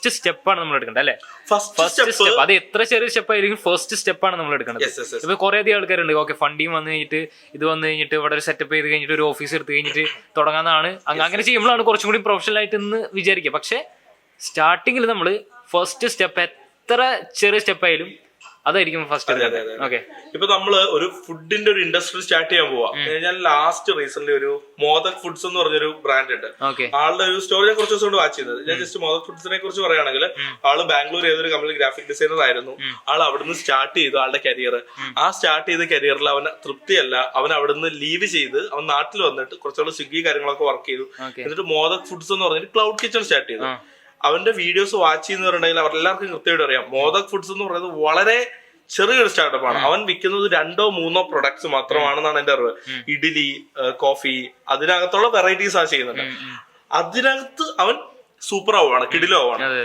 First സ്റ്റെപ്പാണ് നമ്മൾ എടുക്കേണ്ടത് അല്ലെ? ഫസ്റ്റ് സ്റ്റെപ്പ്, അത് എത്ര ചെറിയ സ്റ്റെപ്പ് ആയിരിക്കും, ഫസ്റ്റ് സ്റ്റെപ്പാണ് നമ്മൾ എടുക്കേണ്ടത്. ഇപ്പൊ കുറെ അധികം ആൾക്കാരുണ്ട്, ഓക്കെ ഫണ്ടിങ് വന്നു കഴിഞ്ഞിട്ട് ഇത് വന്നു കഴിഞ്ഞിട്ട് ഇവിടെ ഒരു സെറ്റപ്പ് ചെയ്ത് കഴിഞ്ഞിട്ട് ഒരു ഓഫീസ് എടുത്ത് കഴിഞ്ഞിട്ട് തുടങ്ങാന്നാണ്. അങ്ങനെ ചെയ്യുമ്പോഴാണ് കുറച്ചും കൂടി പ്രൊഫഷണൽ ആയിട്ട് എന്ന് വിചാരിക്കുക. പക്ഷെ സ്റ്റാർട്ടിങ്ങിൽ നമ്മൾ ഫസ്റ്റ് സ്റ്റെപ്പ് എത്ര ചെറിയ സ്റ്റെപ്പായാലും അതായിരിക്കും ഫസ്റ്റ്. ഓക്കെ, ഇപ്പൊ നമ്മള് ഒരു ഫുഡിന്റെ ഒരു ഇൻഡസ്ട്രി സ്റ്റാർട്ട് ചെയ്യാൻ പോവാ. ഞാൻ ലാസ്റ്റ് റീസെന്റ് ഒരു മോദക് ഫുഡ്സ് എന്ന് പറഞ്ഞൊരു ബ്രാൻഡ് ഉണ്ട്. ആളുടെ ഒരു സ്റ്റോറി ഞാൻ കുറച്ച് ദിവസം കൊണ്ട് വാച്ച് ചെയ്തത്. ഞാൻ ജസ്റ്റ് മോദക് ഫുഡ്സിനെ കുറിച്ച് പറയുകയാണെങ്കിൽ, ആള് ബാംഗ്ലൂർ ഏതൊരു കമ്പനി ഗ്രാഫിക് ഡിസൈനർ ആയിരുന്നു. ആൾ അവിടുന്ന് സ്റ്റാർട്ട് ചെയ്തു ആളുടെ കരിയർ. ആ സ്റ്റാർട്ട് ചെയ്ത കരിയറിൽ അവന് തൃപ്തിയല്ല, അവൻ അവിടുന്ന് ലീവ് ചെയ്ത് അവൻ നാട്ടിൽ വന്നിട്ട് കുറച്ചുകൂടെ സ്വിഗ്ഗി കാര്യങ്ങളൊക്കെ വർക്ക് ചെയ്തു. എന്നിട്ട് മോദക് ഫുഡ്സ് എന്ന് പറഞ്ഞിട്ട് ക്ലൗഡ് കിച്ചൺ സ്റ്റാർട്ട് ചെയ്തു. അവന്റെ വീഡിയോസ് വാച്ച് ചെയ്യുന്നവരുണ്ടെങ്കിൽ അവരെല്ലാവർക്കും കൃത്യമായിട്ട് അറിയാം, മോദക് ഫുഡ്സ് എന്ന് പറയുന്നത് വളരെ ചെറിയൊരു സ്റ്റാർട്ടപ്പ് ആണ്. അവൻ വിൽക്കുന്നത് 2-3 പ്രൊഡക്ട്സ് മാത്രമാണെന്നാണ് എന്റെ അറിവ്. ഇഡ്ഡലി, കോഫി, അതിനകത്തുള്ള വെറൈറ്റീസ് ആ ചെയ്യുന്നുണ്ട്. അതിനകത്ത് അവൻ സൂപ്പർ ആവുകയാണ്, കിടിലോ ആവുകയാണ്.